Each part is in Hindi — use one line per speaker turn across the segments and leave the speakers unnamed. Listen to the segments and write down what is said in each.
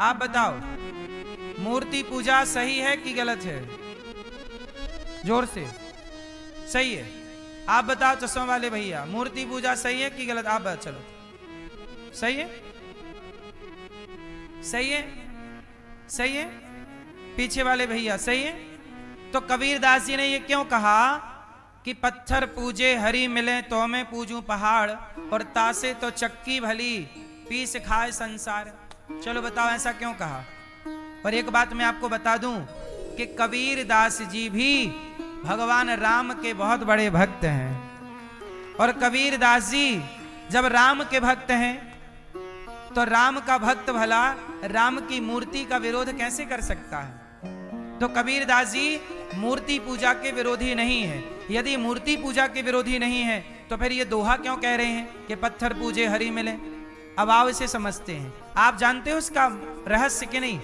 आप बताओ, मूर्ति पूजा सही है कि गलत है? जोर से। सही है। आप बताओ चश्मा वाले भैया, मूर्ति पूजा सही है कि गलत? आप चलो, सही है, सही है, सही है। पीछे वाले भैया सही है। तो कबीरदास जी ने ये क्यों कहा कि पत्थर पूजे हरि मिले तो मैं पूजूं पहाड़, और तासे तो चक्की भली पीस खाए संसार। चलो बताओ ऐसा क्यों कहा। और एक बात मैं आपको बता दूं कि कबीरदास जी भी भगवान राम के बहुत बड़े भक्त हैं। और कबीरदास जी जब राम के भक्त हैं तो राम का भक्त भला राम की मूर्ति का विरोध कैसे कर सकता है? तो कबीरदास जी मूर्ति पूजा के विरोधी नहीं है। यदि मूर्ति पूजा के विरोधी नहीं है तो फिर ये दोहा क्यों कह रहे हैं कि पत्थर पूजे हरि मिले? अब आओ इसे समझते हैं। आप जानते हो उसका रहस्य कि नहीं?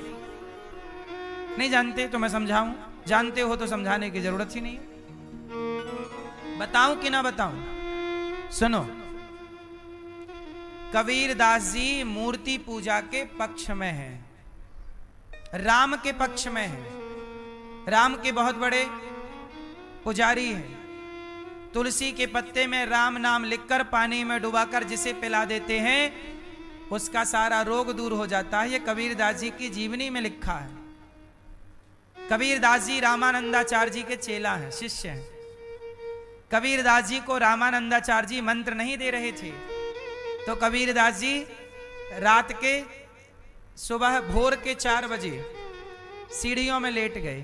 नहीं जानते तो मैं समझाऊं। जानते हो तो समझाने की जरूरत ही नहीं। बताऊं कि ना बताऊं? सुनो, कबीरदास जी मूर्ति पूजा के पक्ष में हैं, राम के पक्ष में हैं। राम के बहुत बड़े पुजारी हैं। तुलसी के पत्ते में राम नाम लिखकर पानी में डुबाकर जिसे पिला देते हैं उसका सारा रोग दूर हो जाता है। ये कबीरदास जी की जीवनी में लिखा है। कबीरदास जी रामानंदाचार्य जी के चेला हैं, शिष्य हैं। कबीरदास जी को रामानंदाचार्य जी मंत्र नहीं दे रहे थे तो कबीरदास जी रात के सुबह भोर के 4 बजे सीढ़ियों में लेट गए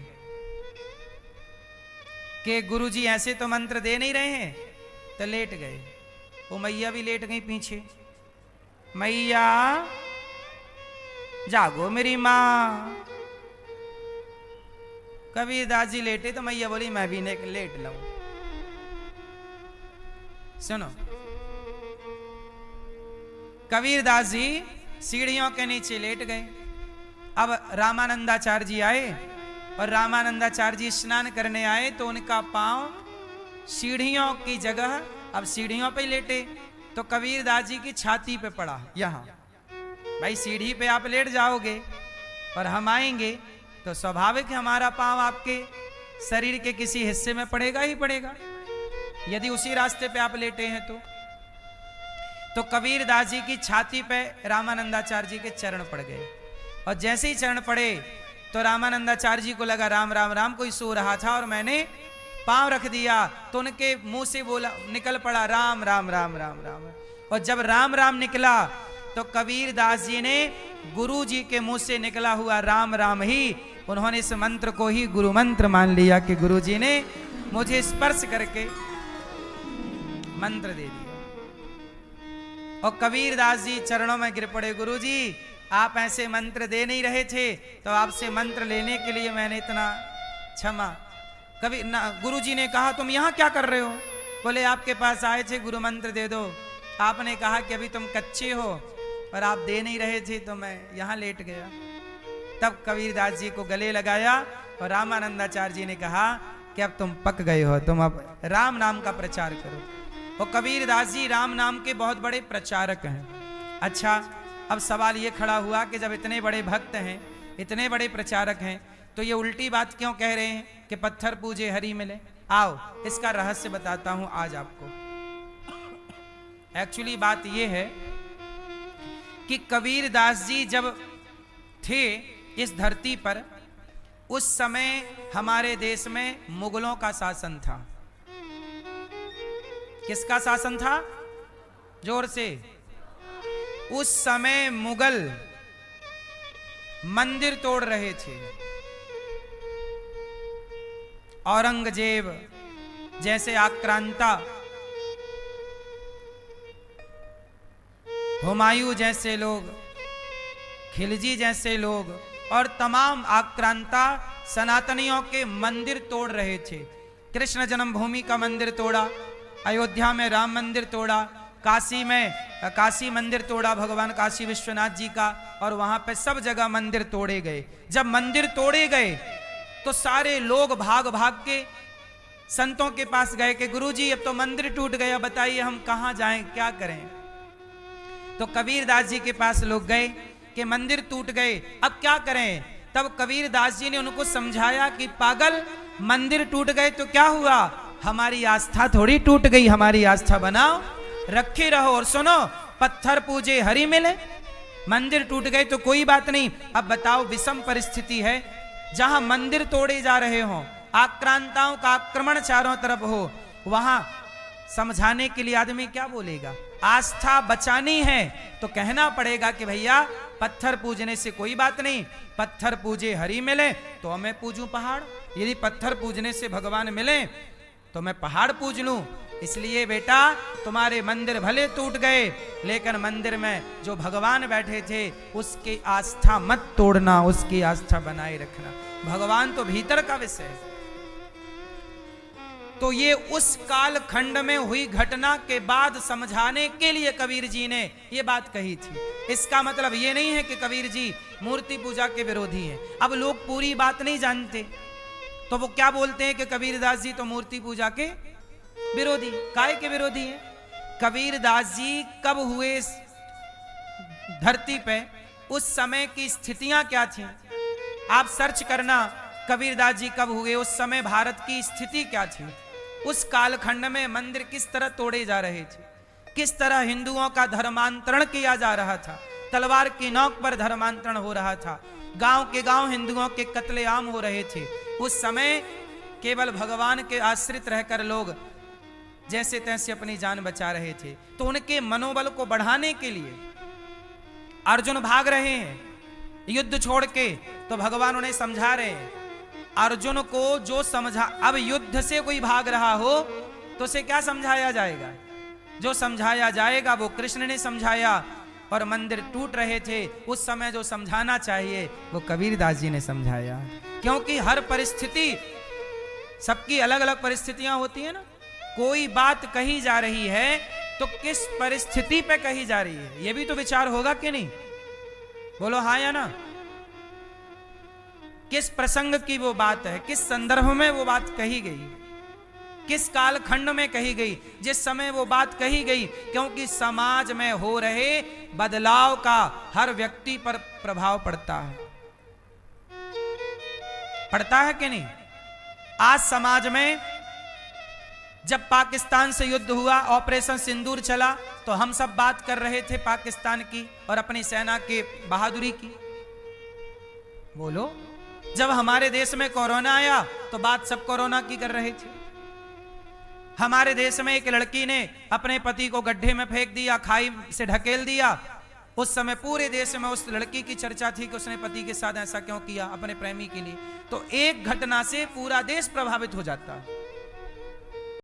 कि गुरुजी ऐसे तो मंत्र दे नहीं रहे हैं, तो लेट गए। वो मैया भी लेट गई पीछे। मैया जागो मेरी माँ। कबीरदास जी लेटे तो मैया बोली मैं भी लेट लूं। सुनो, कबीरदास जी सीढ़ियों के नीचे लेट गए। अब रामानंदाचार्य जी आए और रामानंदाचार्य जी स्नान करने आए तो उनका पांव सीढ़ियों की जगह अब सीढ़ियों पे लेटे तो कबीरदास जी की छाती पे पड़ा। यहां भाई सीढ़ी पे आप लेट जाओगे और हम आएंगे तो स्वाभाविक है हमारा पांव आपके शरीर के किसी हिस्से में पड़ेगा ही पड़ेगा, यदि उसी रास्ते पे आप लेटे हैं तो कबीरदास जी की छाती पे रामानंदाचार्य जी के चरण पड़ गए। और जैसे ही चरण पड़े तो रामानंदाचार्य जी को लगा राम राम राम कोई सो रहा था और मैंने पांव रख दिया, तो उनके मुंह से बोला निकल पड़ा राम राम राम राम राम। और जब राम राम निकला तो कबीरदास जी ने गुरु जी के मुंह से निकला हुआ राम राम ही उन्होंने इस मंत्र को ही गुरु मंत्र मान लिया कि गुरु जी ने मुझे स्पर्श करके मंत्र दे दिया। और कबीरदास जी चरणों में गिर पड़े, गुरु जी आप ऐसे मंत्र दे नहीं रहे थे तो आपसे मंत्र लेने के लिए मैंने इतना क्षमा। कभी ना गुरु जी ने कहा तुम यहाँ क्या कर रहे हो? बोले आपके पास आए थे गुरु मंत्र दे दो, आपने कहा कि अभी तुम कच्चे हो और आप दे नहीं रहे थे तो मैं यहाँ लेट गया। तब कबीरदास जी को गले लगाया और रामानंदाचार्य जी ने कहा कि अब तुम पक गए हो, तुम अब राम नाम का प्रचार करो। और कबीरदास जी राम नाम के बहुत बड़े प्रचारक हैं। अच्छा, अब सवाल ये खड़ा हुआ कि जब इतने बड़े भक्त हैं, इतने बड़े प्रचारक हैं, तो ये उल्टी बात क्यों कह रहे हैं कि पत्थर पूजे हरि मिले? आओ इसका रहस्य बताता हूं आज आपको। एक्चुअली बात ये है कि कबीरदास जी जब थे इस धरती पर उस समय हमारे देश में मुगलों का शासन था। किसका शासन था? जोर से। उस समय मुगल मंदिर तोड़ रहे थे। औरंगजेब जैसे आक्रांता, हुमायूं जैसे लोग, खिलजी जैसे लोग और तमाम आक्रांता सनातनियों के मंदिर तोड़ रहे थे। कृष्ण जन्मभूमि का मंदिर तोड़ा, अयोध्या में राम मंदिर तोड़ा, काशी में काशी मंदिर तोड़ा भगवान काशी विश्वनाथ जी का, और वहां पे सब जगह मंदिर तोड़े गए। जब मंदिर तोड़े गए तो सारे लोग भाग भाग के संतों के पास गए कि गुरुजी अब तो मंदिर टूट गया, बताइए हम कहां जाएं, क्या करें? तो कबीरदास जी के पास लोग गए कि मंदिर टूट गए, अब क्या करें। तब कबीरदास जी ने उनको समझाया कि पागल, मंदिर टूट गए तो क्या हुआ, हमारी आस्था थोड़ी टूट गई, हमारी आस्था बनाओ, रखे रहो। और सुनो, पत्थर पूजे हरि मिले, मंदिर टूट गए तो कोई बात नहीं। अब बताओ, विषम परिस्थिति है, जहां मंदिर तोड़े जा रहे हो, आक्रांताओं का आक्रमण चारों तरफ हो, वहां समझाने के लिए आदमी क्या बोलेगा। आस्था बचानी है तो कहना पड़ेगा कि भैया पत्थर पूजने से कोई बात नहीं, पत्थर पूजे हरि मिले तो मैं पूजूं पहाड़, यदि पत्थर पूजने से भगवान मिले तो मैं पहाड़ पूज लूं। इसलिए बेटा, तुम्हारे मंदिर भले टूट गए, लेकिन मंदिर में जो भगवान बैठे थे उसकी आस्था मत तोड़ना, उसकी आस्था बनाए रखना। भगवान तो भीतर का विषय है। तो ये उस काल खंड में हुई घटना के बाद समझाने के लिए कबीर जी ने ये बात कही थी। इसका मतलब ये नहीं है कि कबीर जी मूर्ति पूजा के विरोधी हैं। अब लोग पूरी बात नहीं जानते तो वो क्या बोलते हैं कि कबीरदास जी तो मूर्ति पूजा के विरोधी। काहे के विरोधी हैं? कबीरदास जी कब हुए धरती पे, उस समय की स्थितियां क्या थी, आप सर्च करना, कबीरदास जी कब हुए, उस समय भारत की स्थिति क्या थी, उस कालखंड में मंदिर किस तरह तोड़े जा रहे थे, किस तरह हिंदुओं का धर्मांतरण किया जा रहा था, तलवार की नोक पर धर्मांतरण हो रहा था, गांव के गांव हिंदुओं के कत्लेआम हो रहे थे। उस समय केवल भगवान के आश्रित रहकर लोग जैसे तैसे अपनी जान बचा रहे थे। तो उनके मनोबल को बढ़ाने के लिए अर्जुन भाग रहे हैं युद्ध छोड़ के, तो भगवान उन्हें समझा रहे हैं। अर्जुन को जो समझा, अब युद्ध से कोई भाग रहा हो तो उसे क्या समझाया जाएगा, जो समझाया जाएगा वो कृष्ण ने समझाया। और मंदिर टूट रहे थे उस समय जो समझाना चाहिए वो कबीरदास जी ने समझाया। क्योंकि हर परिस्थिति, सबकी अलग अलग परिस्थितियां होती है ना, कोई बात कही जा रही है तो किस परिस्थिति पे कही जा रही है ये भी तो विचार होगा कि नहीं, बोलो हाँ या ना। किस प्रसंग की वो बात है, किस संदर्भ में वो बात कही गई, किस कालखंड में कही गई, जिस समय वो बात कही गई। क्योंकि समाज में हो रहे बदलाव का हर व्यक्ति पर प्रभाव पड़ता है, पड़ता है कि नहीं। आज समाज में जब पाकिस्तान से युद्ध हुआ, ऑपरेशन सिंदूर चला, तो हम सब बात कर रहे थे पाकिस्तान की और अपनी सेना के बहादुरी की, बोलो। जब हमारे देश में कोरोना आया तो बात सब कोरोना की कर रहे थे। हमारे देश में एक लड़की ने अपने पति को गड्ढे में फेंक दिया, खाई से ढकेल दिया, उस समय पूरे देश में उस लड़की की चर्चा थी कि उसने पति के साथ ऐसा क्यों किया, अपने प्रेमी के लिए। तो एक घटना से पूरा देश प्रभावित हो जाता है।